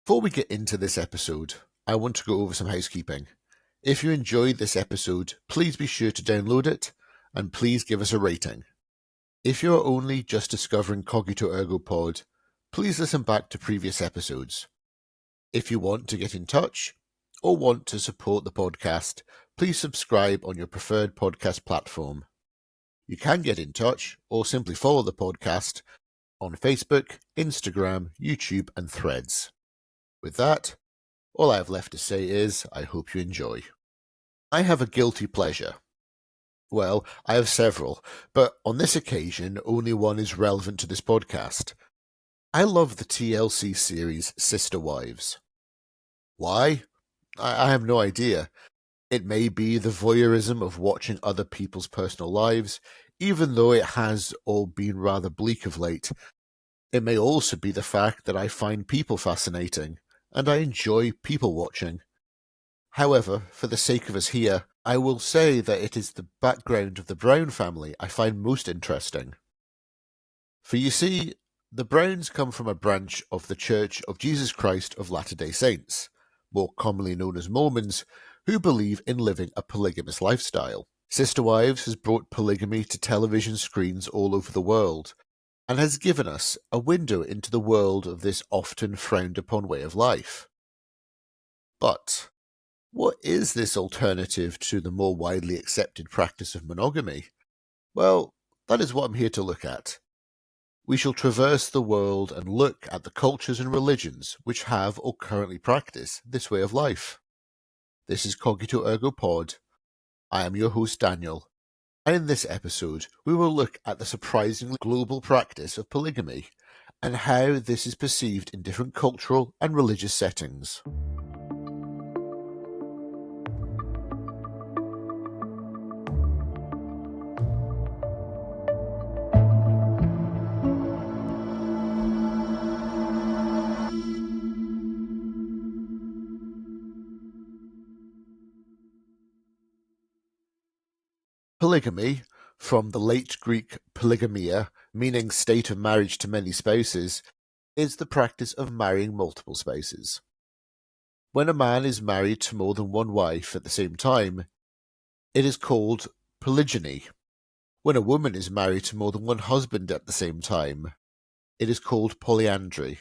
Before we get into this episode, I want to go over some housekeeping. If you enjoyed this episode, please be sure to download it, and please give us a rating. If you're only just discovering Cogito Ergo Pod, please listen back to previous episodes. If you want to get in touch, or want to support the podcast, please subscribe on your preferred podcast platform. You can get in touch, or simply follow the podcast on Facebook, Instagram, YouTube, and Threads. With that, all I have left to say is, I hope you enjoy. I have a guilty pleasure. Well, I have several, but on this occasion, only one is relevant to this podcast. I love the TLC series Sister Wives. Why? I have no idea. It may be the voyeurism of watching other people's personal lives, even though it has all been rather bleak of late. It may also be the fact that I find people fascinating, and I enjoy people watching. However, for the sake of us here, I will say that it is the background of the Brown family I find most interesting. For you see, the Browns come from a branch of the Church of Jesus Christ of Latter-day Saints, more commonly known as Mormons, who believe in living a polygamous lifestyle. Sister Wives has brought polygamy to television screens all over the world, and has given us a window into the world of this often frowned upon way of life. But what is this alternative to the more widely accepted practice of monogamy? Well, that is what I'm here to look at. We shall traverse the world and look at the cultures and religions which have or currently practice this way of life. This is Cogito Ergo Pod. I am your host Daniel, and in this episode we will look at the surprisingly global practice of polygamy and how this is perceived in different cultural and religious settings. Polygamy, from the late Greek polygamia, meaning state of marriage to many spouses, is the practice of marrying multiple spouses. When a man is married to more than one wife at the same time, it is called polygyny. When a woman is married to more than one husband at the same time, it is called polyandry.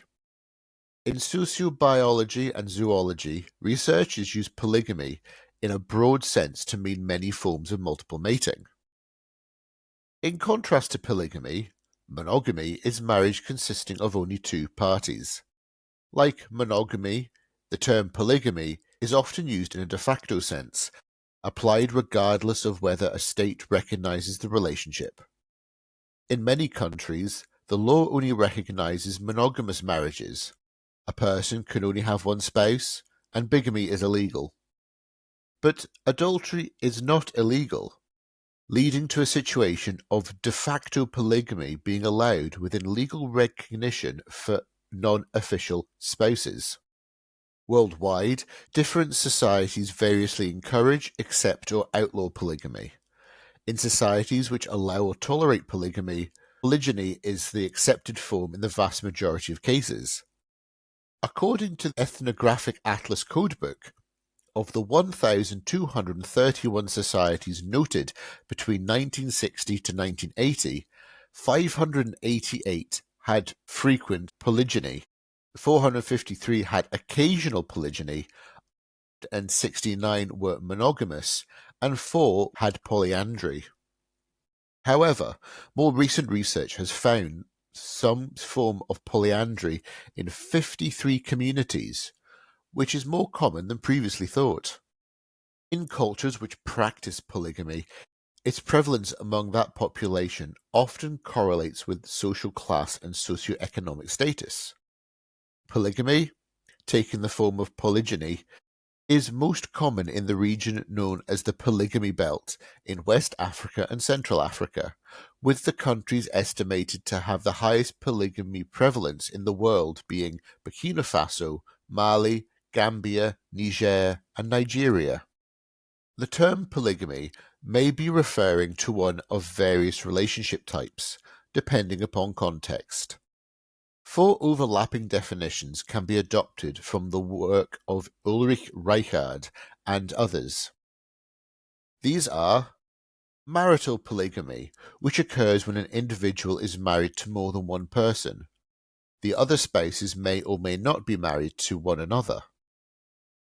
In sociobiology and zoology, researchers use polygamy in a broad sense to mean many forms of multiple mating. In contrast to polygamy, monogamy is marriage consisting of only two parties. Like monogamy, the term polygamy is often used in a de facto sense, applied regardless of whether a state recognizes the relationship. In many countries, the law only recognizes monogamous marriages. A person can only have one spouse, and bigamy is illegal. But adultery is not illegal, leading to a situation of de facto polygamy being allowed within legal recognition for non-official spouses. Worldwide, different societies variously encourage, accept, or outlaw polygamy. In societies which allow or tolerate polygamy, polygyny is the accepted form in the vast majority of cases. According to the Ethnographic Atlas Codebook, of the 1,231 societies noted between 1960 to 1980, 588 had frequent polygyny, 453 had occasional polygyny, and 69 were monogamous, and 4 had polyandry. However, more recent research has found some form of polyandry in 53 communities, which is more common than previously thought. In cultures which practice polygamy, its prevalence among that population often correlates with social class and socioeconomic status. Polygamy, taking the form of polygyny, is most common in the region known as the Polygamy Belt in West Africa and Central Africa, with the countries estimated to have the highest polygamy prevalence in the world being Burkina Faso, Mali, Gambia, Niger, and Nigeria. The term polygamy may be referring to one of various relationship types, depending upon context. Four overlapping definitions can be adopted from the work of Ulrich Reichard and others. These are marital polygamy, which occurs when an individual is married to more than one person. The other spouses may or may not be married to one another.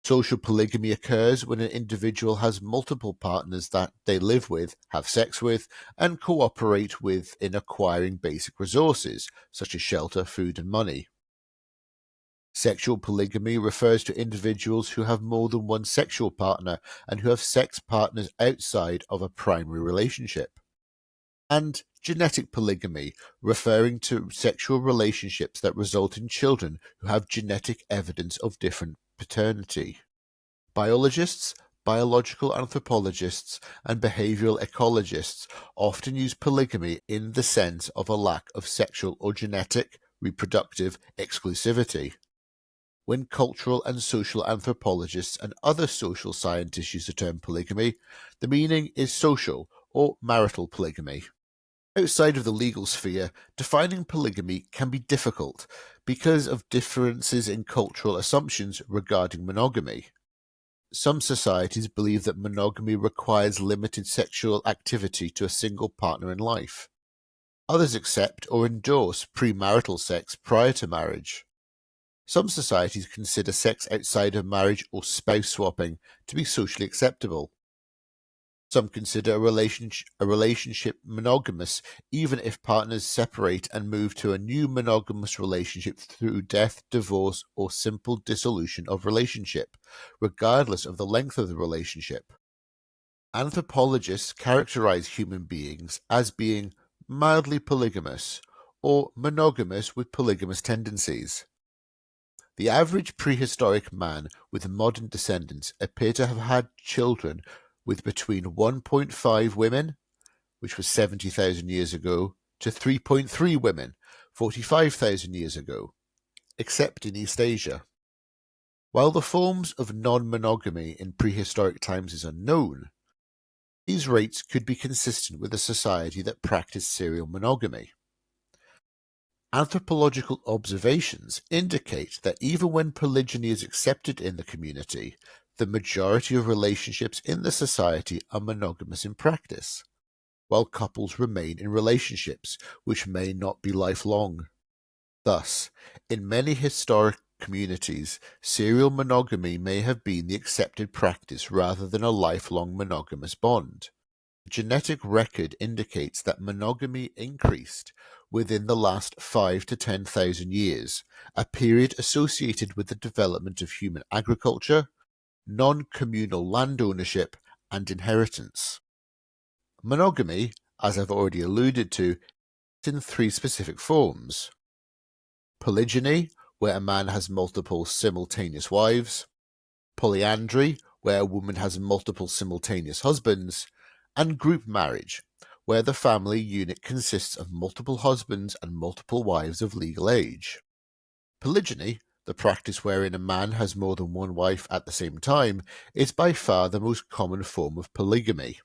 Social polygamy occurs when an individual has multiple partners that they live with, have sex with, and cooperate with in acquiring basic resources, such as shelter, food, and money. Sexual polygamy refers to individuals who have more than one sexual partner and who have sex partners outside of a primary relationship. And genetic polygamy, referring to sexual relationships that result in children who have genetic evidence of different paternity. Biologists, biological anthropologists, and behavioral ecologists often use polygamy in the sense of a lack of sexual or genetic, reproductive exclusivity. When cultural and social anthropologists and other social scientists use the term polygamy, the meaning is social or marital polygamy. Outside of the legal sphere, defining polygamy can be difficult because of differences in cultural assumptions regarding monogamy. Some societies believe that monogamy requires limited sexual activity to a single partner in life. Others accept or endorse premarital sex prior to marriage. Some societies consider sex outside of marriage or spouse swapping to be socially acceptable. Some consider a relationship monogamous even if partners separate and move to a new monogamous relationship through death, divorce, or simple dissolution of relationship, regardless of the length of the relationship. Anthropologists characterize human beings as being mildly polygamous or monogamous with polygamous tendencies. The average prehistoric man with modern descendants appear to have had children with between 1.5 women, which was 70,000 years ago, to 3.3 women, 45,000 years ago, except in East Asia. While the forms of non-monogamy in prehistoric times is unknown, these rates could be consistent with a society that practiced serial monogamy. Anthropological observations indicate that even when polygyny is accepted in the community, the majority of relationships in the society are monogamous in practice, while couples remain in relationships which may not be lifelong. Thus, in many historic communities, serial monogamy may have been the accepted practice rather than a lifelong monogamous bond. The genetic record indicates that monogamy increased within the last 5 to 10,000 years, a period associated with the development of human agriculture, non-communal land ownership, and inheritance. Monogamy, as I've already alluded to, is in three specific forms. Polygyny, where a man has multiple simultaneous wives. Polyandry, where a woman has multiple simultaneous husbands. And group marriage, where the family unit consists of multiple husbands and multiple wives of legal age. Polygyny, the practice wherein a man has more than one wife at the same time, is by far the most common form of polygamy.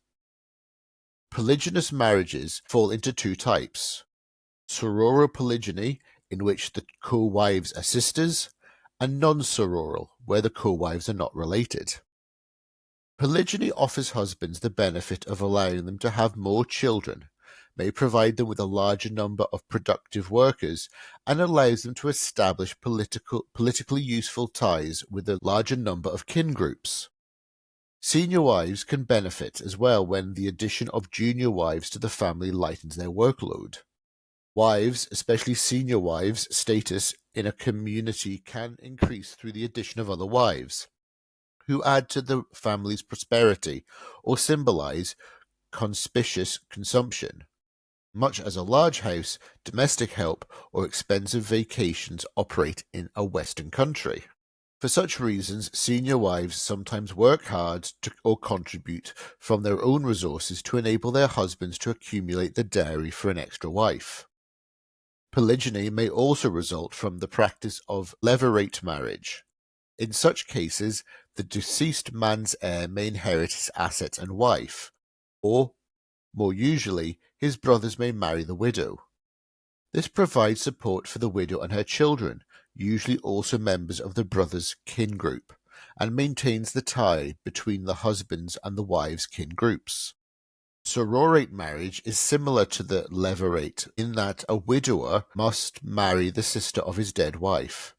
Polygynous marriages fall into two types: sororal polygyny, in which the co-wives are sisters, and non-sororal, where the co-wives are not related. Polygyny offers husbands the benefit of allowing them to have more children, may provide them with a larger number of productive workers, and allows them to establish politically useful ties with a larger number of kin groups. Senior wives can benefit as well when the addition of junior wives to the family lightens their workload. Wives, especially senior wives' status in a community can increase through the addition of other wives, who add to the family's prosperity or symbolize conspicuous consumption, much as a large house, domestic help, or expensive vacations operate in a Western country. For such reasons, senior wives sometimes work hard or contribute from their own resources to enable their husbands to accumulate the dowry for an extra wife. Polygyny may also result from the practice of levirate marriage. In such cases, the deceased man's heir may inherit his assets and wife, or, more usually, his brothers may marry the widow. This provides support for the widow and her children, usually also members of the brother's kin group, and maintains the tie between the husband's and the wife's kin groups. Sororate marriage is similar to the levirate in that a widower must marry the sister of his dead wife.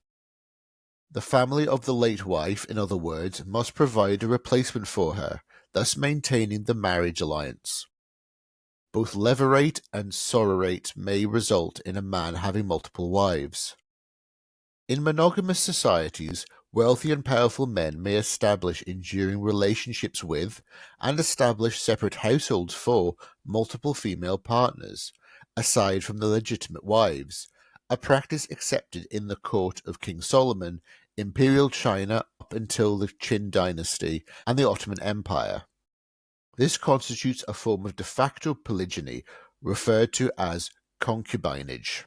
The family of the late wife, in other words, must provide a replacement for her, thus maintaining the marriage alliance. Both levirate and sororate may result in a man having multiple wives. In monogamous societies, wealthy and powerful men may establish enduring relationships with and establish separate households for multiple female partners, aside from the legitimate wives, a practice accepted in the court of King Solomon, Imperial China up until the Qin dynasty and the Ottoman Empire. This constitutes a form of de facto polygyny referred to as concubinage.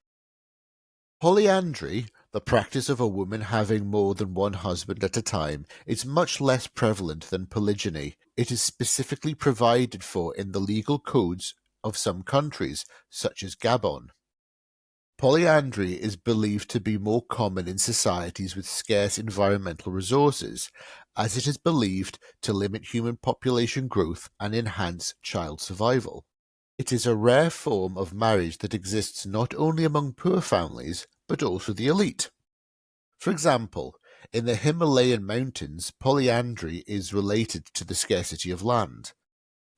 Polyandry, the practice of a woman having more than one husband at a time, is much less prevalent than polygyny. It is specifically provided for in the legal codes of some countries, such as Gabon. Polyandry is believed to be more common in societies with scarce environmental resources, as it is believed to limit human population growth and enhance child survival. It is a rare form of marriage that exists not only among poor families, but also the elite. For example, in the Himalayan mountains, polyandry is related to the scarcity of land.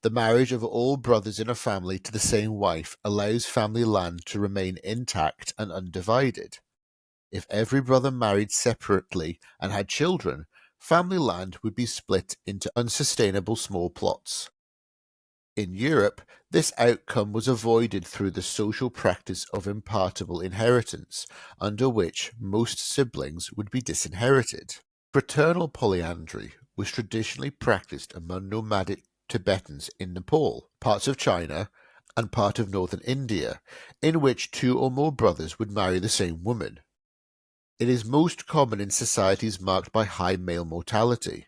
The marriage of all brothers in a family to the same wife allows family land to remain intact and undivided. If every brother married separately and had children, family land would be split into unsustainable small plots. In Europe, this outcome was avoided through the social practice of impartible inheritance, under which most siblings would be disinherited. Fraternal polyandry was traditionally practiced among nomadic Tibetans in Nepal, parts of China, and part of northern India, in which two or more brothers would marry the same woman. It is most common in societies marked by high male mortality.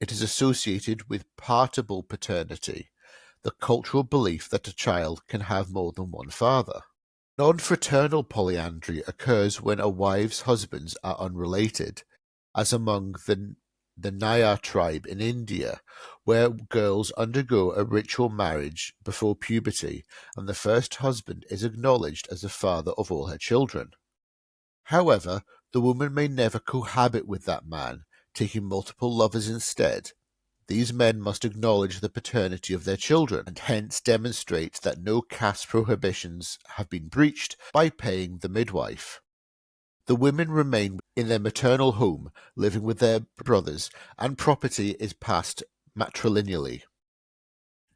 It is associated with partible paternity, the cultural belief that a child can have more than one father. Non-fraternal polyandry occurs when a wife's husbands are unrelated, as among the Nayar tribe in India, where girls undergo a ritual marriage before puberty and the first husband is acknowledged as the father of all her children. However, the woman may never cohabit with that man, taking multiple lovers instead. These men must acknowledge the paternity of their children, and hence demonstrate that no caste prohibitions have been breached by paying the midwife. The women remain in their maternal home, living with their brothers, and property is passed matrilineally.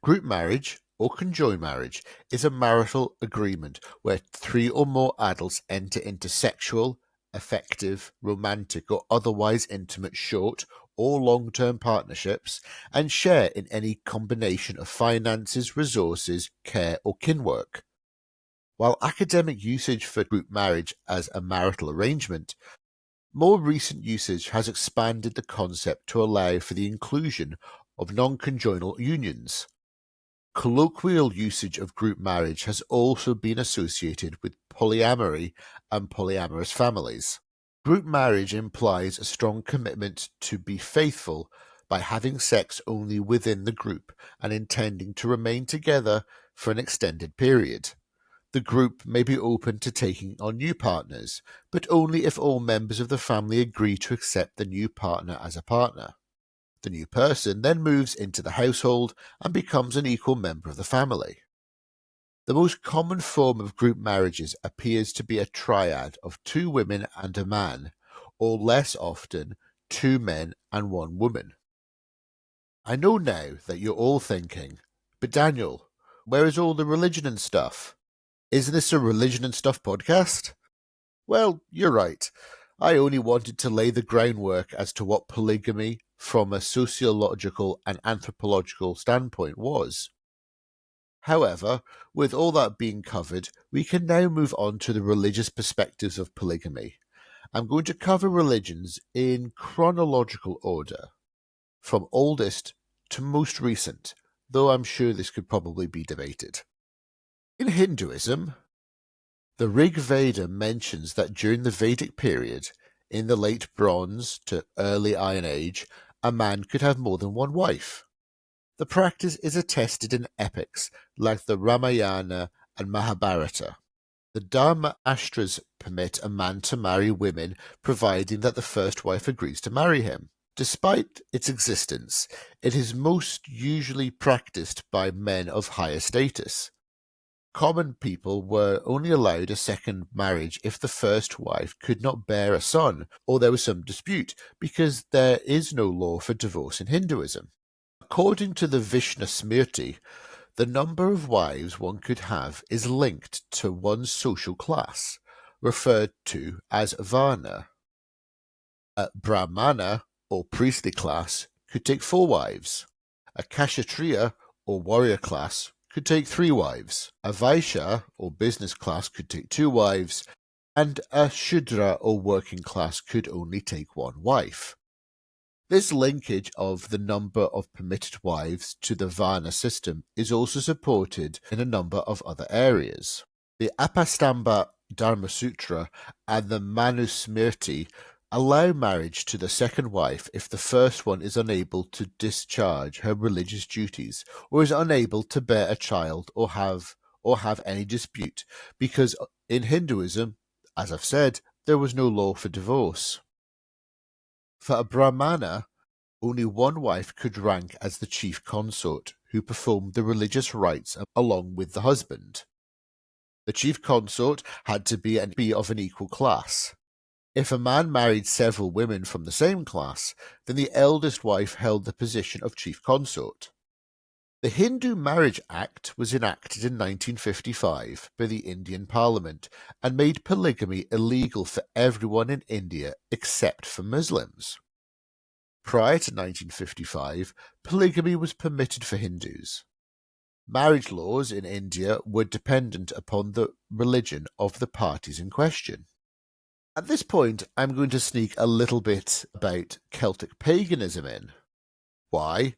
Group marriage, or conjoined marriage, is a marital agreement where three or more adults enter into sexual, affective, romantic, or otherwise intimate short or long-term partnerships and share in any combination of finances, resources, care, or kinwork. While academic usage for group marriage as a marital arrangement, more recent usage has expanded the concept to allow for the inclusion of non-conjoinal unions. Colloquial usage of group marriage has also been associated with polyamory and polyamorous families. Group marriage implies a strong commitment to be faithful by having sex only within the group and intending to remain together for an extended period. The group may be open to taking on new partners, but only if all members of the family agree to accept the new partner as a partner. The new person then moves into the household and becomes an equal member of the family. The most common form of group marriages appears to be a triad of two women and a man, or less often, two men and one woman. I know now that you're all thinking, but Daniel, where is all the religion and stuff? Isn't this a religion and stuff podcast? Well, you're right. I only wanted to lay the groundwork as to what polygamy from a sociological and anthropological standpoint was. However, with all that being covered, we can now move on to the religious perspectives of polygamy. I'm going to cover religions in chronological order, from oldest to most recent, though I'm sure this could probably be debated. In Hinduism, The Rig Veda mentions that during the Vedic period, in the late Bronze to early Iron Age, a man could have more than one wife. The practice is attested in epics like the Ramayana and Mahabharata. The Dharma Ashras permit a man to marry women providing that the first wife agrees to marry him. Despite its existence, it is most usually practiced by men of higher status. Common people were only allowed a second marriage if the first wife could not bear a son or there was some dispute, because there is no law for divorce in Hinduism. According to the Vishnu Smriti, the number of wives one could have is linked to one's social class, referred to as Varna. A Brahmana, or priestly class, could take 4 wives. A Kshatriya, or warrior class, could take 3 wives. A Vaishya, or business class, could take 2 wives. And a Shudra, or working class, could only take 1 wife. This linkage of the number of permitted wives to the Varna system is also supported in a number of other areas. The Apastamba Dharma Sutra and the Manusmriti allow marriage to the second wife if the first one is unable to discharge her religious duties or is unable to bear a child or have any dispute, because in Hinduism, as I've said, there was no law for divorce. For a Brahmana, only 1 wife could rank as the chief consort, who performed the religious rites along with the husband. The chief consort had to be of an equal class. If a man married several women from the same class, then the eldest wife held the position of chief consort. The Hindu Marriage Act was enacted in 1955 by the Indian Parliament and made polygamy illegal for everyone in India except for Muslims. Prior to 1955, polygamy was permitted for Hindus. Marriage laws in India were dependent upon the religion of the parties in question. At this point, I'm going to sneak a little bit about Celtic paganism in. Why?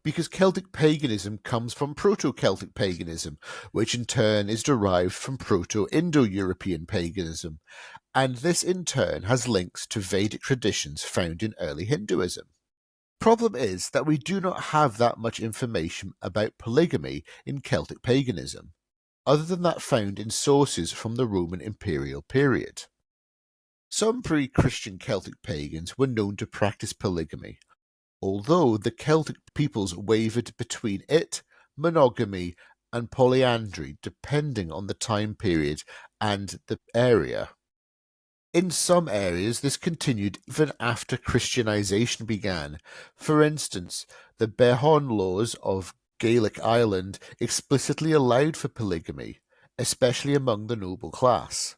Because Celtic paganism comes from Proto-Celtic paganism, which in turn is derived from Proto-Indo-European paganism, and this in turn has links to Vedic traditions found in early Hinduism. Problem is that we do not have that much information about polygamy in Celtic paganism, other than that found in sources from the Roman imperial period. Some pre-Christian Celtic pagans were known to practice polygamy, although the Celtic peoples wavered between it, monogamy, and polyandry depending on the time period and the area. In some areas, this continued even after Christianization began. For instance, the Behon laws of Gaelic Ireland explicitly allowed for polygamy, especially among the noble class.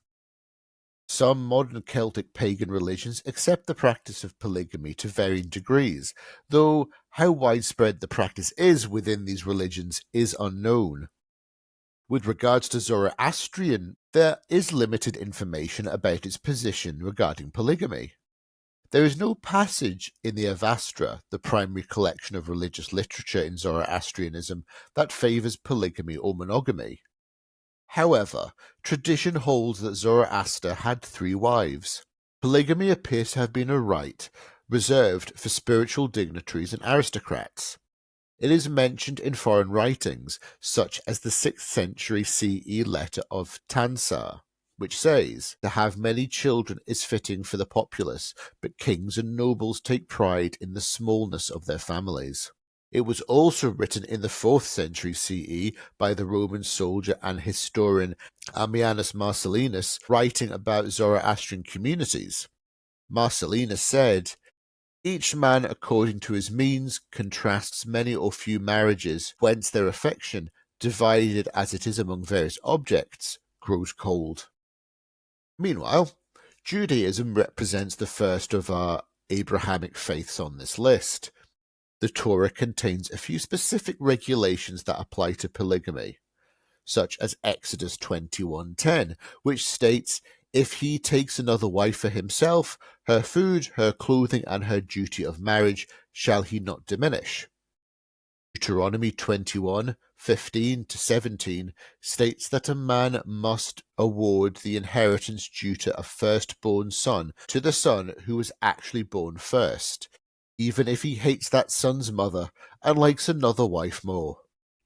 Some modern Celtic pagan religions accept the practice of polygamy to varying degrees, though how widespread the practice is within these religions is unknown. With regards to Zoroastrian, there is limited information about its position regarding polygamy. There is no passage in the Avastra, the primary collection of religious literature in Zoroastrianism, that favours polygamy or monogamy. However, tradition holds that Zoroaster had 3 wives. Polygamy appears to have been a right reserved for spiritual dignitaries and aristocrats. It is mentioned in foreign writings, such as the 6th century CE letter of Tansar, which says, "To have many children is fitting for the populace, but kings and nobles take pride in the smallness of their families." It was also written in the 4th century CE by the Roman soldier and historian Ammianus Marcellinus, writing about Zoroastrian communities. Marcellinus said, "Each man according to his means contrasts many or few marriages, whence their affection, divided as it is among various objects, grows cold." Meanwhile, Judaism represents the first of our Abrahamic faiths on this list. The Torah contains a few specific regulations that apply to polygamy, such as Exodus 21:10, which states, "If he takes another wife for himself, her food, her clothing, and her duty of marriage shall he not diminish." Deuteronomy 21:15-17 states that a man must award the inheritance due to a firstborn son to the son who was actually born first, even if he hates that son's mother and likes another wife more.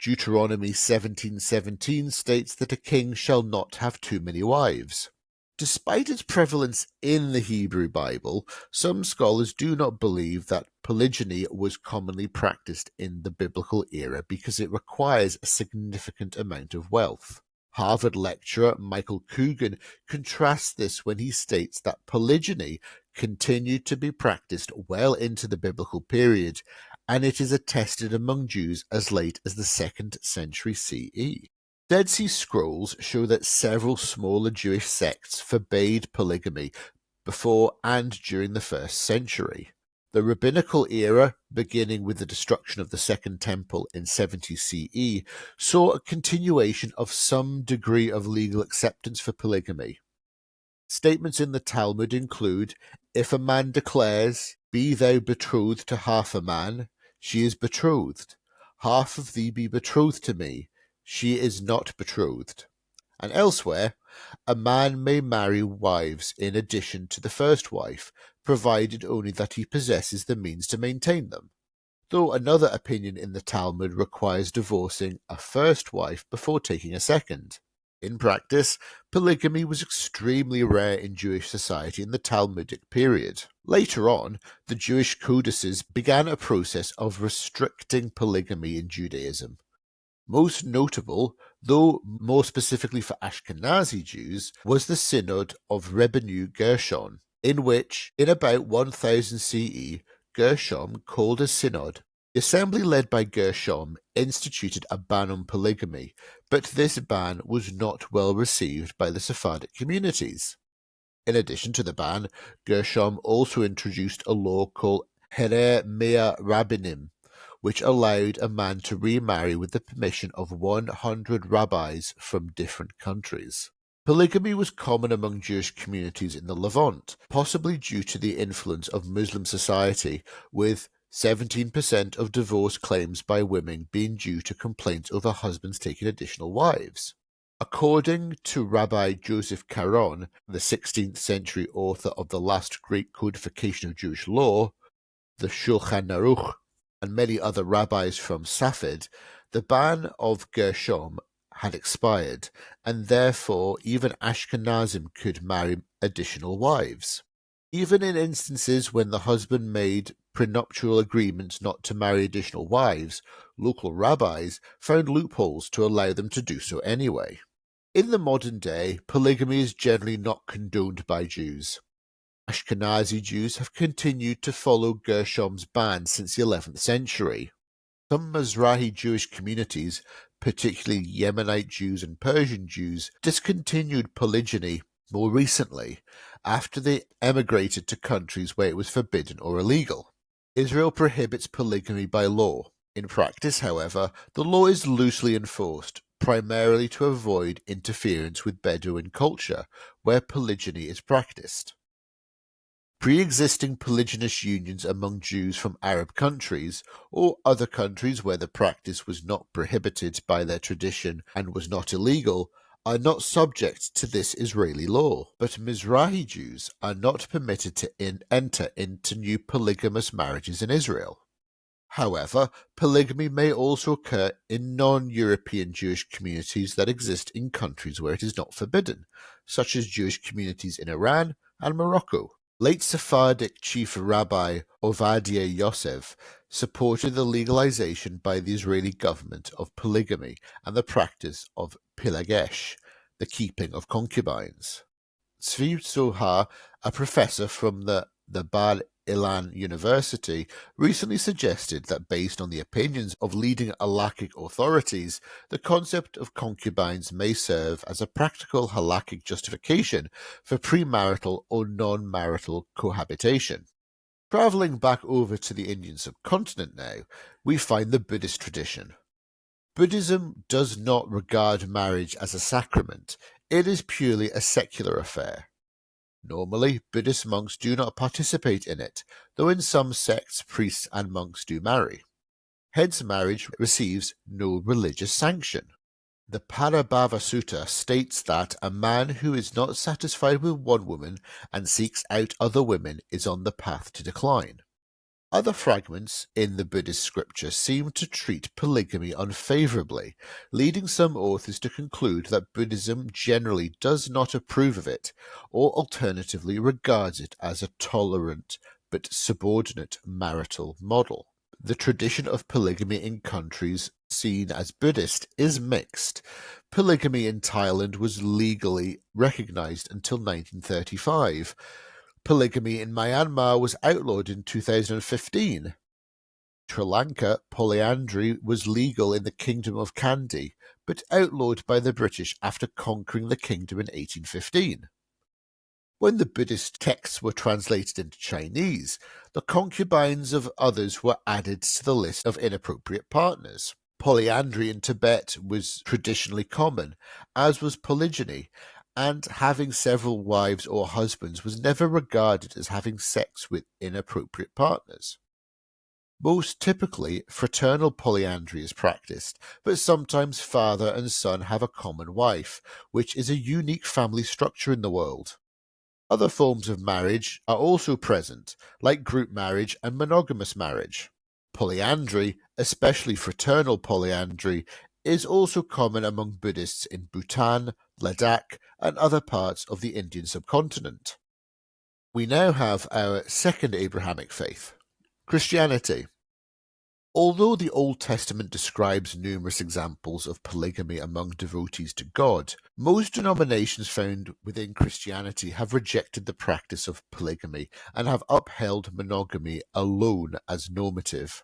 Deuteronomy 17:17 states that a king shall not have too many wives. Despite its prevalence in the Hebrew Bible, some scholars do not believe that polygyny was commonly practiced in the biblical era because it requires a significant amount of wealth. Harvard lecturer Michael Coogan contrasts this when he states that polygyny continued to be practiced well into the biblical period, and it is attested among Jews as late as the 2nd century CE. Dead Sea Scrolls show that several smaller Jewish sects forbade polygamy before and during the 1st century. The rabbinical era, beginning with the destruction of the Second Temple in 70 CE, saw a continuation of some degree of legal acceptance for polygamy. Statements in the Talmud include, "If a man declares, 'Be thou betrothed to half a man,' she is betrothed. Half of thee be betrothed to me, she is not betrothed." And elsewhere, "A man may marry wives in addition to the first wife, provided only that he possesses the means to maintain them," though another opinion in the Talmud requires divorcing a first wife before taking a second. In practice, polygamy was extremely rare in Jewish society in the Talmudic period. Later on, the Jewish codices began a process of restricting polygamy in Judaism. Most notable, though more specifically for Ashkenazi Jews, was the Synod of Rebbeinu Gershon, in which, in about 1000 CE, Gershom called a synod. The assembly led by Gershom instituted a ban on polygamy, but this ban was not well received by the Sephardic communities. In addition to the ban, Gershom also introduced a law called Herer Mea Rabbinim, which allowed a man to remarry with the permission of 100 rabbis from different countries. Polygamy was common among Jewish communities in the Levant, possibly due to the influence of Muslim society, with 17% of divorce claims by women being due to complaints over husbands taking additional wives. According to Rabbi Joseph Caron, the 16th century author of the last great codification of Jewish law, the Shulchan Aruch, and many other rabbis from Safed, the ban of Gershom had expired, and therefore even Ashkenazim could marry additional wives. Even in instances when the husband made prenuptial agreements not to marry additional wives, local rabbis found loopholes to allow them to do so anyway. In the modern day, polygamy is generally not condoned by Jews. Ashkenazi Jews have continued to follow Gershom's ban since the 11th century. Some Mizrahi Jewish communities, particularly Yemenite Jews and Persian Jews, discontinued polygyny more recently, after they emigrated to countries where it was forbidden or illegal. Israel prohibits polygamy by law. In practice, however, the law is loosely enforced, primarily to avoid interference with Bedouin culture, where polygyny is practiced. Pre-existing polygynous unions among Jews from Arab countries, or other countries where the practice was not prohibited by their tradition and was not illegal, are not subject to this Israeli law, but Mizrahi Jews are not permitted to enter into new polygamous marriages in Israel. However, polygamy may also occur in non-European Jewish communities that exist in countries where it is not forbidden, such as Jewish communities in Iran and Morocco. Late Sephardic Chief Rabbi Ovadia Yosef supported the legalization by the Israeli government of polygamy and the practice of pilagesh, the keeping of concubines. Tzvi Zohar, a professor from the Bar Ilan University, recently suggested that based on the opinions of leading halakhic authorities, the concept of concubines may serve as a practical halakhic justification for premarital or non-marital cohabitation. Traveling back over to the Indian subcontinent now, we find the Buddhist tradition. Buddhism does not regard marriage as a sacrament. It is purely a secular affair. Normally, Buddhist monks do not participate in it, though in some sects priests and monks do marry. Hence marriage receives no religious sanction. The Parabhava Sutta states that a man who is not satisfied with one woman and seeks out other women is on the path to decline. Other fragments in the Buddhist scripture seem to treat polygamy unfavorably, leading some authors to conclude that Buddhism generally does not approve of it, or alternatively regards it as a tolerant but subordinate marital model. The tradition of polygamy in countries seen as Buddhist is mixed. Polygamy in Thailand was legally recognized until 1935. Polygamy in Myanmar was outlawed in 2015. Sri Lanka, polyandry was legal in the Kingdom of Kandy, but outlawed by the British after conquering the kingdom in 1815. When the Buddhist texts were translated into Chinese, the concubines of others were added to the list of inappropriate partners. Polyandry in Tibet was traditionally common, as was polygyny, and having several wives or husbands was never regarded as having sex with inappropriate partners. Most typically, fraternal polyandry is practiced, but sometimes father and son have a common wife, which is a unique family structure in the world. Other forms of marriage are also present, like group marriage and monogamous marriage. Polyandry, especially fraternal polyandry, is also common among Buddhists in Bhutan, Ladakh, and other parts of the Indian subcontinent. We now have our second Abrahamic faith, Christianity. Although the Old Testament describes numerous examples of polygamy among devotees to God, most denominations found within Christianity have rejected the practice of polygamy and have upheld monogamy alone as normative.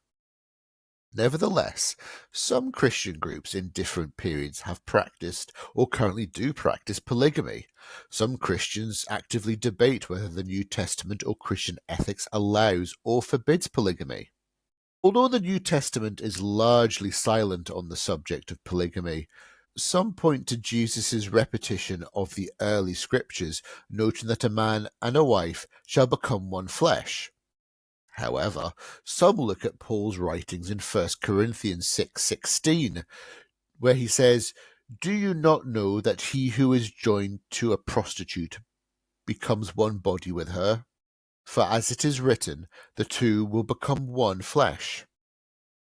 Nevertheless, some Christian groups in different periods have practiced or currently do practice polygamy. Some Christians actively debate whether the New Testament or Christian ethics allows or forbids polygamy. Although the New Testament is largely silent on the subject of polygamy, some point to Jesus' repetition of the early scriptures, noting that a man and a wife shall become one flesh. However, some look at Paul's writings in 1 Corinthians 6:16, where he says, "Do you not know that he who is joined to a prostitute becomes one body with her? For as it is written, the two will become one flesh."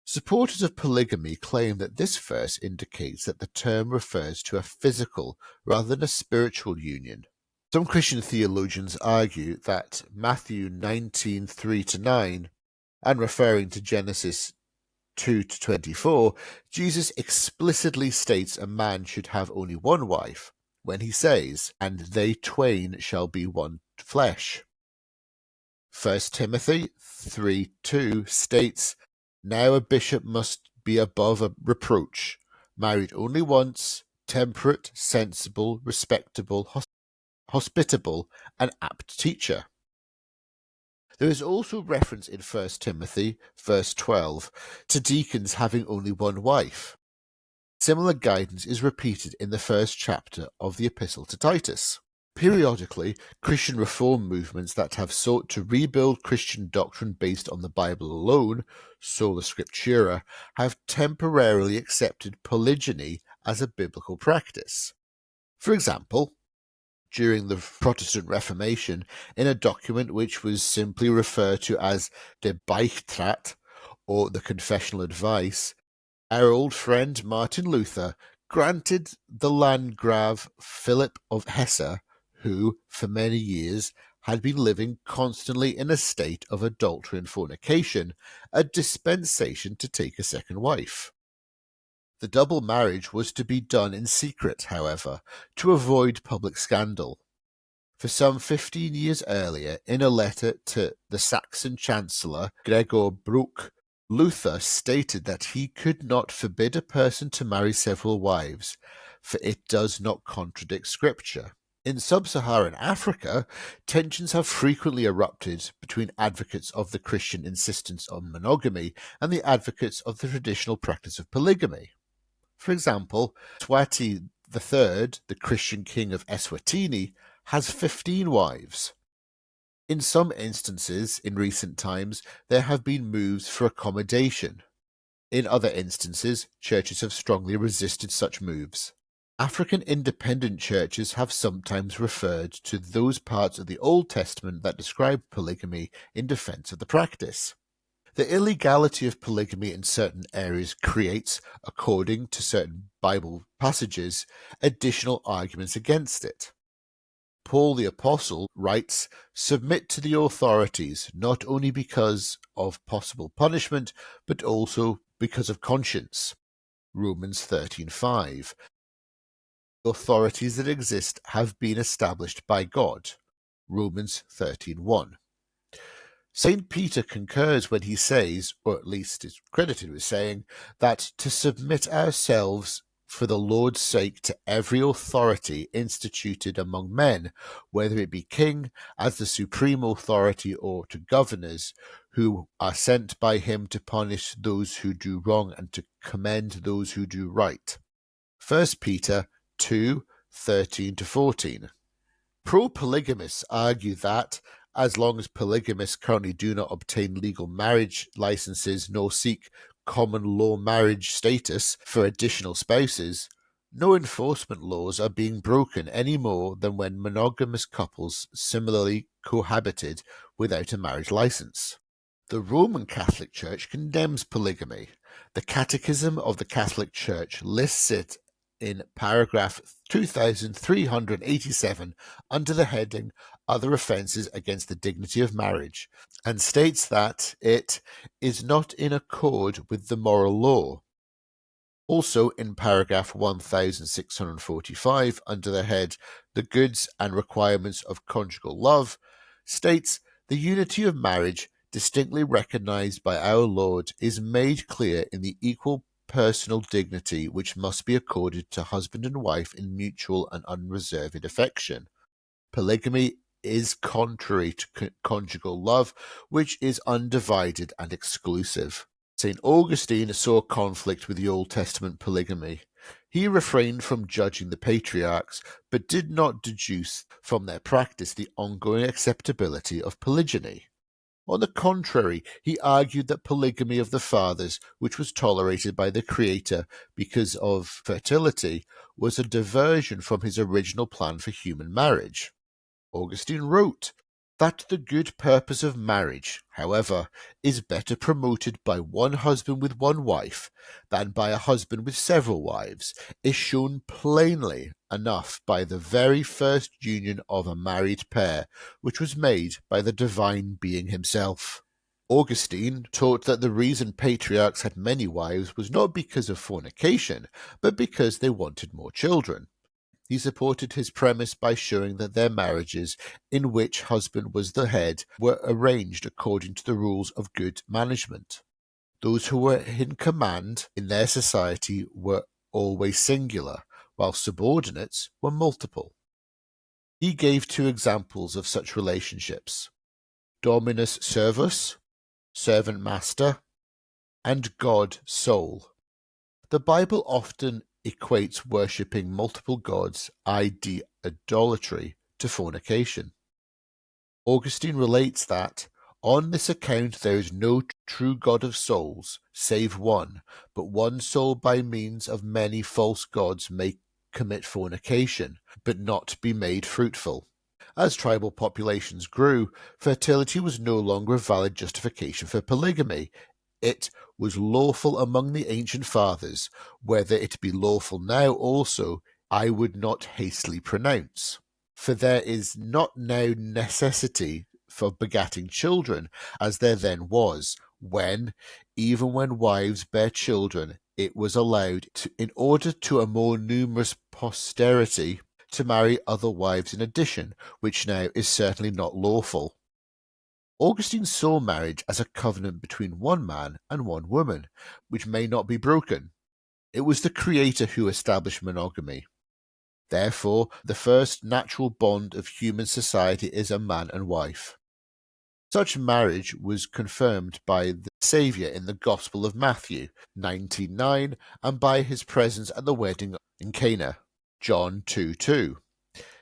Supporters of polygamy claim that this verse indicates that the term refers to a physical rather than a spiritual union. Some Christian theologians argue that Matthew 19:3-9, and referring to Genesis 2-24, Jesus explicitly states a man should have only one wife, when he says, "And they twain shall be one flesh." 1 Timothy 3:2 states, "Now a bishop must be above a reproach, married only once, temperate, sensible, respectable, hospitable, and apt teacher." There is also reference in 1 Timothy, verse 12, to deacons having only one wife. Similar guidance is repeated in the first chapter of the Epistle to Titus. Periodically, Christian reform movements that have sought to rebuild Christian doctrine based on the Bible alone, sola scriptura, have temporarily accepted polygyny as a biblical practice. For example, during the Protestant Reformation, in a document which was simply referred to as the Beichtrat, or the Confessional Advice, our old friend Martin Luther granted the Landgrave Philip of Hesse, who, for many years, had been living constantly in a state of adultery and fornication, a dispensation to take a second wife. The double marriage was to be done in secret, however, to avoid public scandal. For some 15 years earlier, in a letter to the Saxon Chancellor Gregor Bruck, Luther stated that he could not forbid a person to marry several wives, for it does not contradict Scripture. In sub-Saharan Africa, tensions have frequently erupted between advocates of the Christian insistence on monogamy and the advocates of the traditional practice of polygamy. For example, Swati III, the Christian king of Eswatini, has 15 wives. In some instances, in recent times, there have been moves for accommodation. In other instances, churches have strongly resisted such moves. African independent churches have sometimes referred to those parts of the Old Testament that describe polygamy in defense of the practice. The illegality of polygamy in certain areas creates, according to certain Bible passages, additional arguments against it. Paul the Apostle writes, "Submit to the authorities, not only because of possible punishment, but also because of conscience." Romans 13:5. The authorities that exist have been established by God. Romans 13:1. St. Peter concurs when he says, or at least is credited with saying, that to submit ourselves for the Lord's sake to every authority instituted among men, whether it be king as the supreme authority or to governors who are sent by him to punish those who do wrong and to commend those who do right. 1 Peter 2:13-14. Pro-polygamists argue that, as long as polygamists currently do not obtain legal marriage licenses nor seek common law marriage status for additional spouses, no enforcement laws are being broken any more than when monogamous couples similarly cohabited without a marriage license. The Roman Catholic Church condemns polygamy. The Catechism of the Catholic Church lists it in paragraph 2387 under the heading Other Offences Against the Dignity of Marriage, and states that it is not in accord with the moral law. Also in paragraph 1645 under the head The Goods and Requirements of Conjugal Love states the unity of marriage distinctly recognized by our Lord is made clear in the equal personal dignity which must be accorded to husband and wife in mutual and unreserved affection. Polygamy is contrary to conjugal love, which is undivided and exclusive. St. Augustine saw conflict with the Old Testament polygamy. He refrained from judging the patriarchs, but did not deduce from their practice the ongoing acceptability of polygyny. On the contrary, he argued that polygamy of the fathers, which was tolerated by the Creator because of fertility, was a diversion from his original plan for human marriage. Augustine wrote that the good purpose of marriage, however, is better promoted by one husband with one wife than by a husband with several wives, is shown plainly enough by the very first union of a married pair, which was made by the divine being himself. Augustine taught that the reason patriarchs had many wives was not because of fornication, but because they wanted more children. He supported his premise by showing that their marriages, in which husband was the head, were arranged according to the rules of good management. Those who were in command in their society were always singular, while subordinates were multiple. He gave two examples of such relationships: Dominus servus, servant master, and God soul. The Bible often equates worshipping multiple gods, i.e. idolatry, to fornication. Augustine relates that, on this account there is no true God of souls, save one, but one soul by means of many false gods may commit fornication, but not be made fruitful. As tribal populations grew, fertility was no longer a valid justification for polygamy. It was lawful among the ancient fathers. Whether it be lawful now also, I would not hastily pronounce. For there is not now necessity for begatting children, as there then was, when, even when wives bare children, it was allowed, in order to a more numerous posterity, to marry other wives in addition, which now is certainly not lawful. Augustine saw marriage as a covenant between one man and one woman, which may not be broken. It was the Creator who established monogamy. Therefore, the first natural bond of human society is a man and wife. Such marriage was confirmed by the Saviour in the Gospel of Matthew 19:9 and by his presence at the wedding in Cana, John 2:2.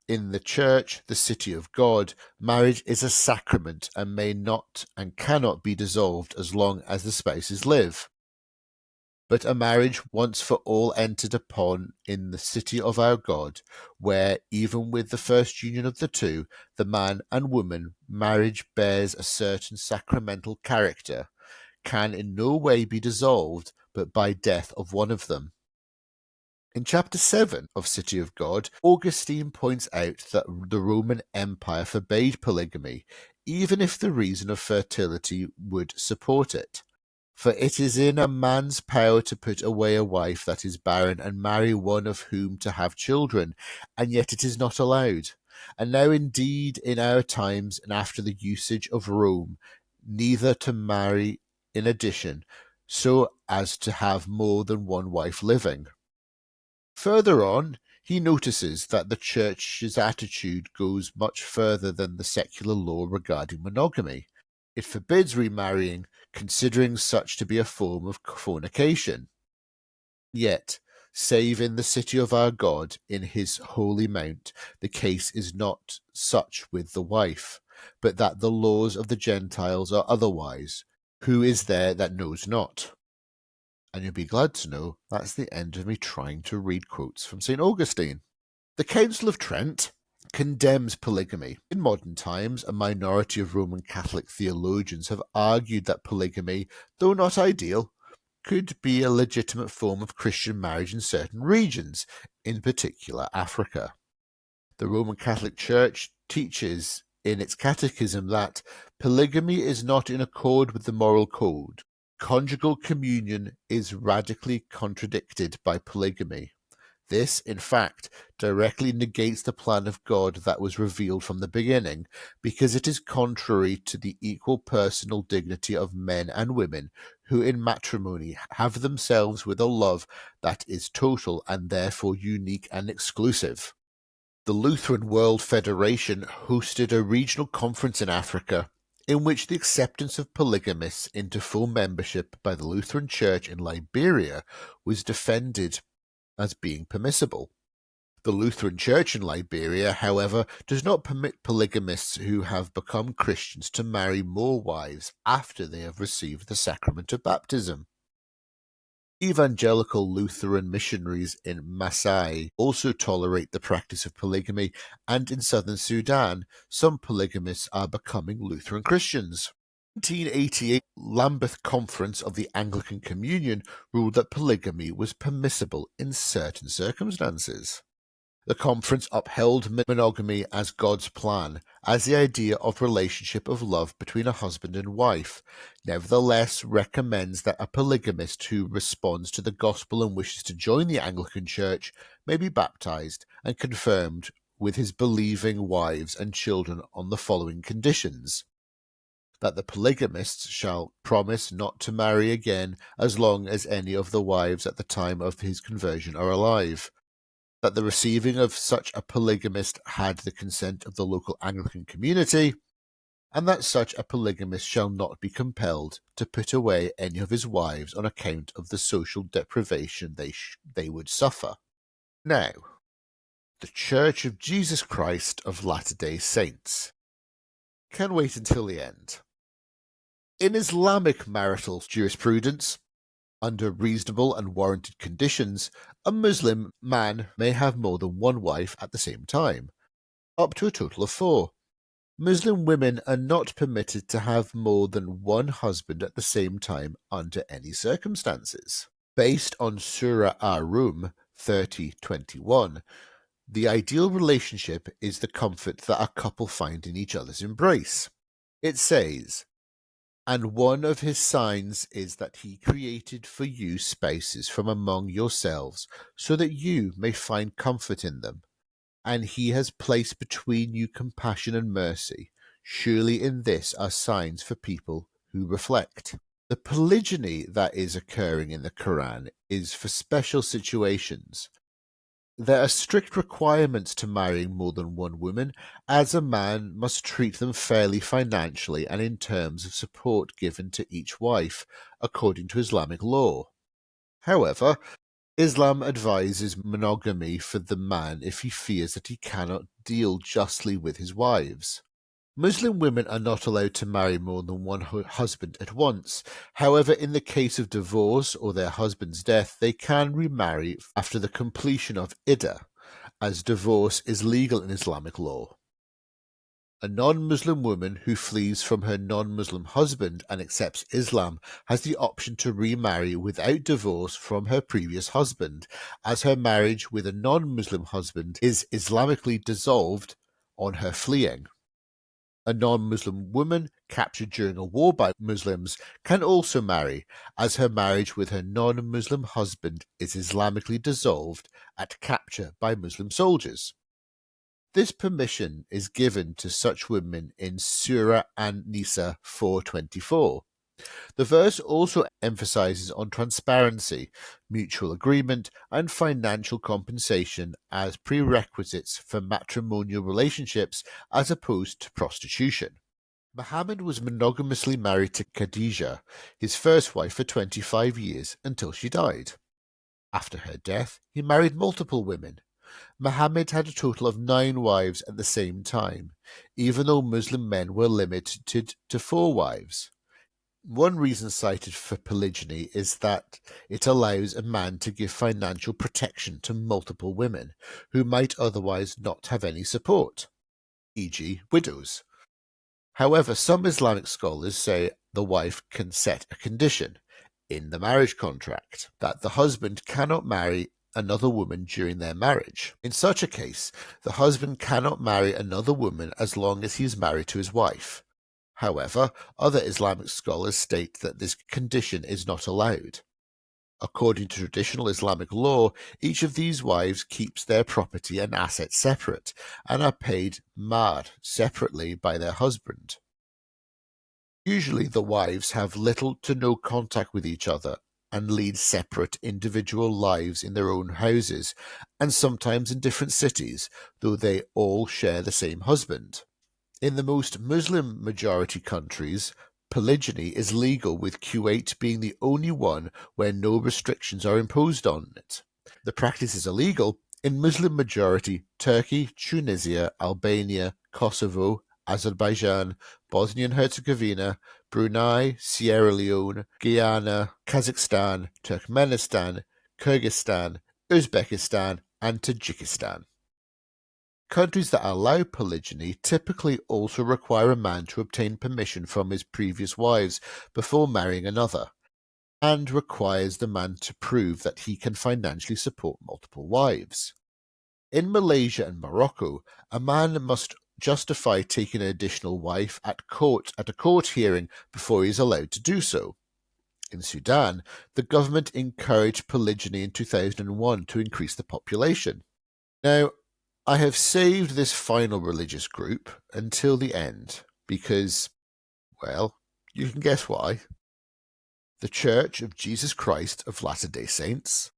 In the Church, the city of God, marriage is a sacrament and may not and cannot be dissolved as long as the spouses live. but a marriage once for all entered upon in the city of our God, where, even with the first union of the two, the man and woman, marriage bears a certain sacramental character, can in no way be dissolved but by death of one of them. In chapter 7 of City of God, Augustine points out that the Roman Empire forbade polygamy, even if the reason of fertility would support it. For it is in a man's power to put away a wife that is barren and marry one of whom to have children, and yet it is not allowed. And now indeed in our times, and after the usage of Rome, neither to marry in addition, so as to have more than one wife living. Further on, he notices that the Church's attitude goes much further than the secular law regarding monogamy. It forbids remarrying, considering such to be a form of fornication. Yet, save in the city of our God, in his holy mount, the case is not such with the wife, but that the laws of the Gentiles are otherwise. Who is there that knows not? And you'll be glad to know that's the end of me trying to read quotes from St. Augustine. The Council of Trent condemns polygamy. In modern times, a minority of Roman Catholic theologians have argued that polygamy, though not ideal, could be a legitimate form of Christian marriage in certain regions, in particular Africa. The Roman Catholic Church teaches in its catechism that polygamy is not in accord with the moral code. Conjugal communion is radically contradicted by polygamy. This, in fact, directly negates the plan of God that was revealed from the beginning, because it is contrary to the equal personal dignity of men and women, who in matrimony have themselves with a love that is total and therefore unique and exclusive. The Lutheran World Federation hosted a regional conference in Africa in which the acceptance of polygamists into full membership by the Lutheran Church in Liberia was defended as being permissible. The Lutheran Church in Liberia, however, does not permit polygamists who have become Christians to marry more wives after they have received the sacrament of baptism. Evangelical Lutheran missionaries in Masai also tolerate the practice of polygamy, and in southern Sudan, some polygamists are becoming Lutheran Christians. The 1988 Lambeth Conference of the Anglican Communion ruled that polygamy was permissible in certain circumstances. The conference upheld monogamy as God's plan, as the idea of relationship of love between a husband and wife, nevertheless recommends that a polygamist who responds to the gospel and wishes to join the Anglican Church may be baptized and confirmed with his believing wives and children on the following conditions: that the polygamist shall promise not to marry again as long as any of the wives at the time of his conversion are alive, that the receiving of such a polygamist had the consent of the local Anglican community, and that such a polygamist shall not be compelled to put away any of his wives on account of the social deprivation they would suffer. Now, the Church of Jesus Christ of Latter-day Saints can wait until the end. In Islamic marital jurisprudence, under reasonable and warranted conditions, a Muslim man may have more than one wife at the same time, up to a total of 4. Muslim women are not permitted to have more than one husband at the same time under any circumstances. Based on Surah Ar-Rum 30:21, the ideal relationship is the comfort that a couple find in each other's embrace. It says, "And one of his signs is that he created for you spouses from among yourselves, so that you may find comfort in them. And he has placed between you compassion and mercy. Surely in this are signs for people who reflect." The polygyny that is occurring in the Quran is for special situations. There are strict requirements to marrying more than one woman, as a man must treat them fairly financially and in terms of support given to each wife, according to Islamic law. However, Islam advises monogamy for the man if he fears that he cannot deal justly with his wives. Muslim women are not allowed to marry more than one husband at once. However, in the case of divorce or their husband's death, they can remarry after the completion of iddah, as divorce is legal in Islamic law. A non-Muslim woman who flees from her non-Muslim husband and accepts Islam has the option to remarry without divorce from her previous husband, as her marriage with a non-Muslim husband is Islamically dissolved on her fleeing. A non-Muslim woman captured during a war by Muslims can also marry, as her marriage with her non-Muslim husband is Islamically dissolved at capture by Muslim soldiers. This permission is given to such women in Surah An-Nisa 4:24. The verse also emphasizes on transparency, mutual agreement, and financial compensation as prerequisites for matrimonial relationships as opposed to prostitution. Muhammad was monogamously married to Khadija, his first wife, for 25 years until she died. After her death, he married multiple women. Muhammad had a total of 9 wives at the same time, even though Muslim men were limited to 4 wives. One reason cited for polygyny is that it allows a man to give financial protection to multiple women who might otherwise not have any support, e.g. widows. However, some Islamic scholars say the wife can set a condition in the marriage contract that the husband cannot marry another woman during their marriage. In such a case, the husband cannot marry another woman as long as he is married to his wife. However, other Islamic scholars state that this condition is not allowed. According to traditional Islamic law, each of these wives keeps their property and assets separate and are paid mahr separately by their husband. Usually the wives have little to no contact with each other and lead separate individual lives in their own houses and sometimes in different cities, though they all share the same husband. In the most Muslim-majority countries, polygyny is legal, with Kuwait being the only one where no restrictions are imposed on it. The practice is illegal in Muslim-majority Turkey, Tunisia, Albania, Kosovo, Azerbaijan, Bosnia and Herzegovina, Brunei, Sierra Leone, Guyana, Kazakhstan, Turkmenistan, Kyrgyzstan, Uzbekistan, and Tajikistan. Countries that allow polygyny typically also require a man to obtain permission from his previous wives before marrying another, and requires the man to prove that he can financially support multiple wives. In Malaysia and Morocco, a man must justify taking an additional wife at a court hearing before he is allowed to do so. In Sudan, the government encouraged polygyny in 2001 to increase the population. Now, I have saved this final religious group until the end because, well, you can guess why. The Church of Jesus Christ of Latter-day Saints,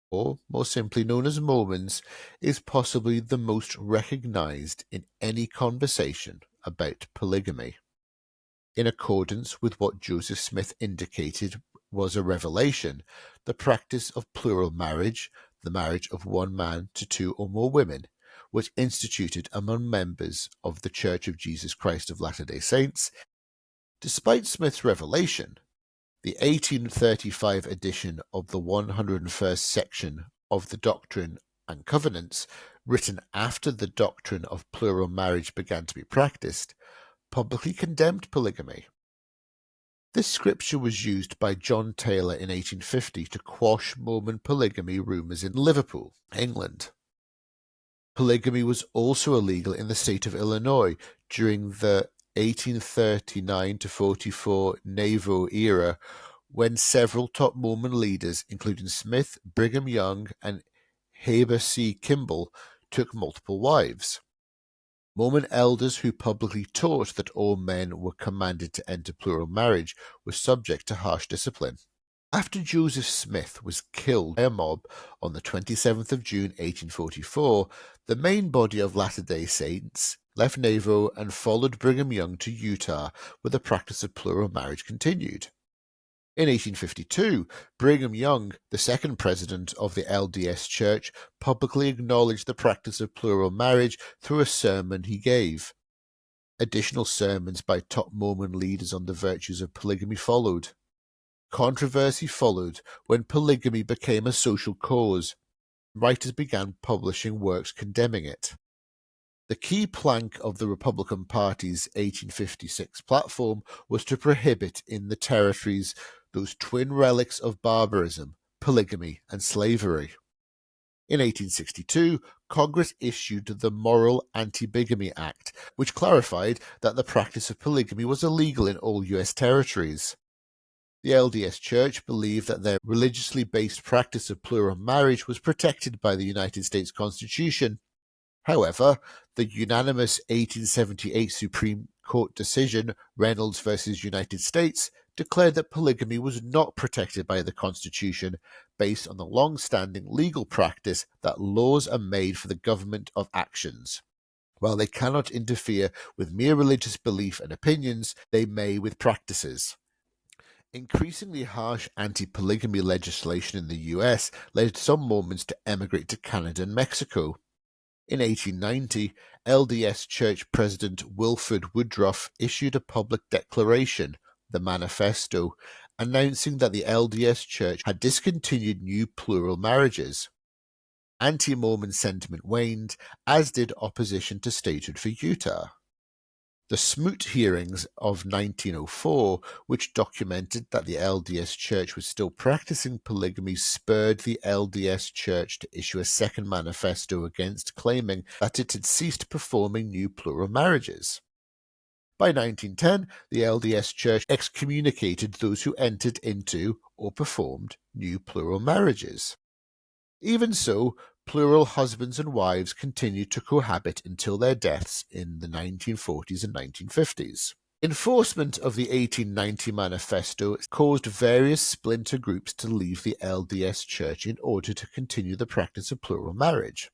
or more simply known as Mormons, is possibly the most recognized in any conversation about polygamy. In accordance with what Joseph Smith indicated was a revelation, the practice of plural marriage, the marriage of one man to 2 or more women, was instituted among members of the Church of Jesus Christ of Latter-day Saints. Despite Smith's revelation, the 1835 edition of the 101st section of the Doctrine and Covenants, written after the doctrine of plural marriage began to be practiced, publicly condemned polygamy. This scripture was used by John Taylor in 1850 to quash Mormon polygamy rumours in Liverpool, England. Polygamy was also illegal in the state of Illinois during the 1839-44 Nauvoo era, when several top Mormon leaders, including Smith, Brigham Young, and Heber C. Kimball, took multiple wives. Mormon elders who publicly taught that all men were commanded to enter plural marriage were subject to harsh discipline. After Joseph Smith was killed by a mob on the 27th of June 1844, the main body of Latter-day Saints left Nauvoo and followed Brigham Young to Utah, where the practice of plural marriage continued. In 1852, Brigham Young, the second president of the LDS Church, publicly acknowledged the practice of plural marriage through a sermon he gave. Additional sermons by top Mormon leaders on the virtues of polygamy followed. Controversy followed when polygamy became a social cause. Writers began publishing works condemning it. The key plank of the Republican Party's 1856 platform was to prohibit in the territories those twin relics of barbarism, polygamy and slavery. In 1862, Congress issued the Morrill Anti-Bigamy Act, which clarified that the practice of polygamy was illegal in all U.S. territories. The LDS Church believed that their religiously based practice of plural marriage was protected by the United States Constitution. However, the unanimous 1878 Supreme Court decision, Reynolds v. United States, declared that polygamy was not protected by the Constitution based on the long-standing legal practice that laws are made for the government of actions. While they cannot interfere with mere religious belief and opinions, they may with practices. Increasingly harsh anti-polygamy legislation in the US led some Mormons to emigrate to Canada and Mexico. In 1890, LDS Church President Wilford Woodruff issued a public declaration, the Manifesto, announcing that the LDS Church had discontinued new plural marriages. Anti-Mormon sentiment waned, as did opposition to statehood for Utah. The Smoot hearings of 1904, which documented that the LDS Church was still practicing polygamy, spurred the LDS Church to issue a second manifesto against claiming that it had ceased performing new plural marriages. By 1910, the LDS Church excommunicated those who entered into or performed new plural marriages. Even so, plural husbands and wives continued to cohabit until their deaths in the 1940s and 1950s. Enforcement of the 1890 Manifesto caused various splinter groups to leave the LDS Church in order to continue the practice of plural marriage.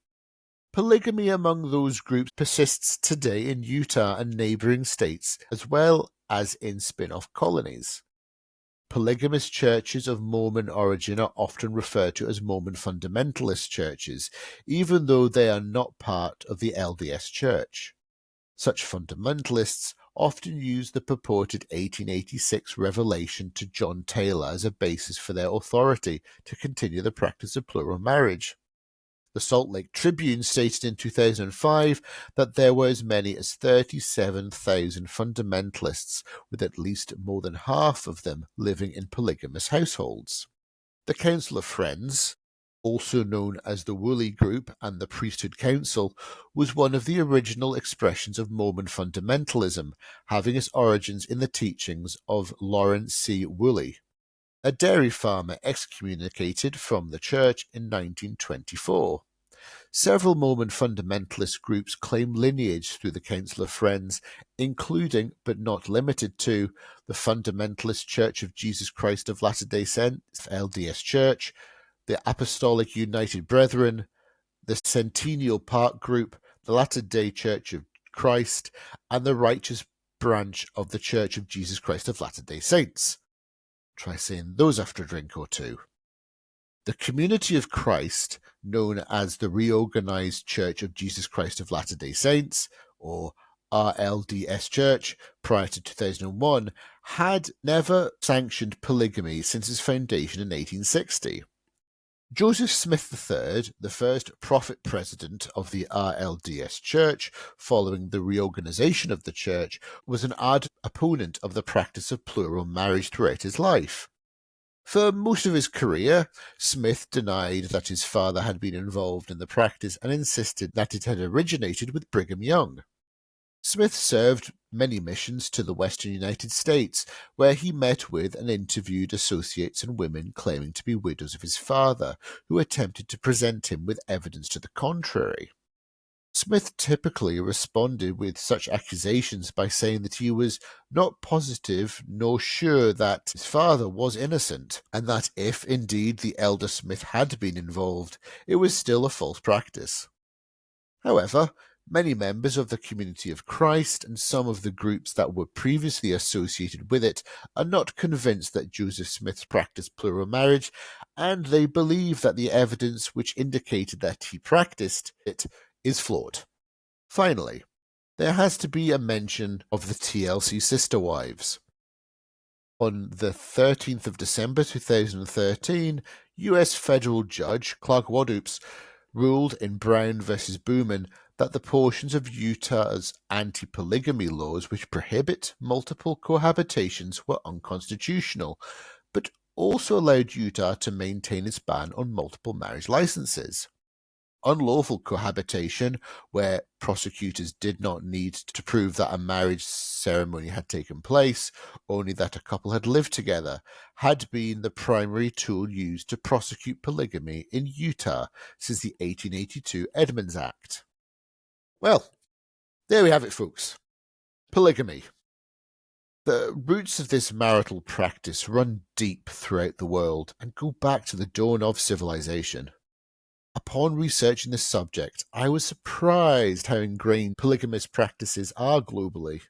Polygamy among those groups persists today in Utah and neighboring states, as well as in spin-off colonies. Polygamous churches of Mormon origin are often referred to as Mormon fundamentalist churches, even though they are not part of the LDS Church. Such fundamentalists often use the purported 1886 revelation to John Taylor as a basis for their authority to continue the practice of plural marriage. The Salt Lake Tribune stated in 2005 that there were as many as 37,000 fundamentalists, with at least more than half of them living in polygamous households. The Council of Friends, also known as the Woolley Group and the Priesthood Council, was one of the original expressions of Mormon fundamentalism, having its origins in the teachings of Lawrence C. Woolley, a dairy farmer excommunicated from the church in 1924. Several Mormon fundamentalist groups claim lineage through the Council of Friends, including, but not limited to, the Fundamentalist Church of Jesus Christ of Latter-day Saints, LDS Church, the Apostolic United Brethren, the Centennial Park Group, the Latter-day Church of Christ, and the Righteous Branch of the Church of Jesus Christ of Latter-day Saints. Try saying those after a drink or two. The Community of Christ, known as the Reorganized Church of Jesus Christ of Latter-day Saints, or RLDS Church, prior to 2001, had never sanctioned polygamy since its foundation in 1860. Joseph Smith III, the first prophet president of the RLDS Church following the reorganization of the church, was an ardent opponent of the practice of plural marriage throughout his life. For most of his career, Smith denied that his father had been involved in the practice and insisted that it had originated with Brigham Young. Smith served many missions to the western United States, where he met with and interviewed associates and women claiming to be widows of his father, who attempted to present him with evidence to the contrary. Smith typically responded with such accusations by saying that he was not positive nor sure that his father was innocent, and that if indeed the elder Smith had been involved, it was still a false practice. However, many members of the Community of Christ and some of the groups that were previously associated with it are not convinced that Joseph Smith practiced plural marriage, and they believe that the evidence which indicated that he practiced it is flawed. Finally, there has to be a mention of the TLC sister wives. On the 13th of December 2013, US federal judge Clark Wadhoops ruled in Brown v. Booman that the portions of Utah's anti-polygamy laws which prohibit multiple cohabitations were unconstitutional, but also allowed Utah to maintain its ban on multiple marriage licenses. Unlawful cohabitation, where prosecutors did not need to prove that a marriage ceremony had taken place, only that a couple had lived together, had been the primary tool used to prosecute polygamy in Utah since the 1882 Edmunds Act. Well, there we have it, folks. Polygamy. The roots of this marital practice run deep throughout the world and go back to the dawn of civilization. Upon researching this subject, I was surprised how ingrained polygamous practices are globally.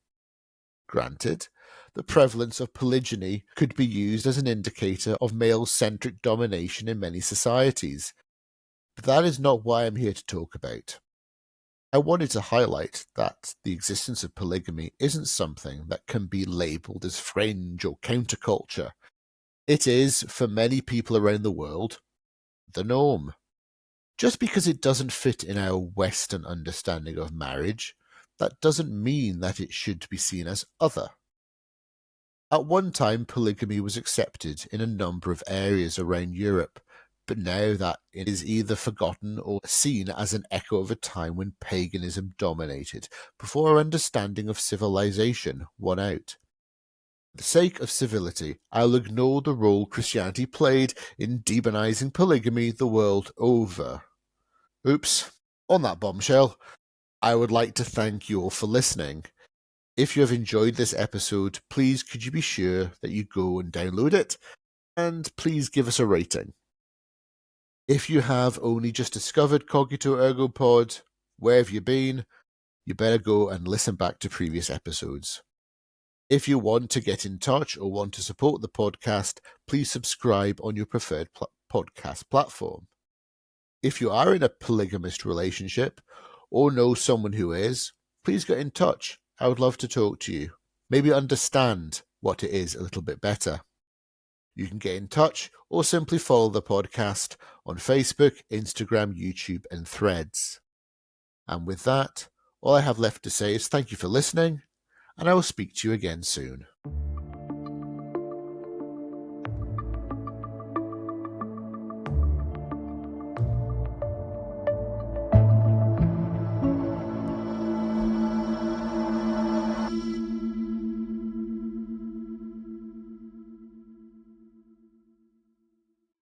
Granted, the prevalence of polygyny could be used as an indicator of male-centric domination in many societies, but that is not what I am here to talk about. I wanted to highlight that the existence of polygamy isn't something that can be labelled as fringe or counterculture. It is, for many people around the world, the norm. Just because it doesn't fit in our Western understanding of marriage, that doesn't mean that it should be seen as other. At one time, polygamy was accepted in a number of areas around Europe, but now that it is either forgotten or seen as an echo of a time when paganism dominated, before our understanding of civilization won out. For the sake of civility, I'll ignore the role Christianity played in demonizing polygamy the world over. Oops, on that bombshell, I would like to thank you all for listening. If you have enjoyed this episode, please could you be sure that you go and download it, and please give us a rating. If you have only just discovered Cogito Ergo Pod, where have you been? You better go and listen back to previous episodes. If you want to get in touch or want to support the podcast, please subscribe on your preferred podcast platform. If you are in a polygamist relationship or know someone who is, please get in touch. I would love to talk to you. Maybe understand what it is a little bit better. You can get in touch or simply follow the podcast on Facebook, Instagram, YouTube, and Threads. And with that, all I have left to say is thank you for listening, and I will speak to you again soon.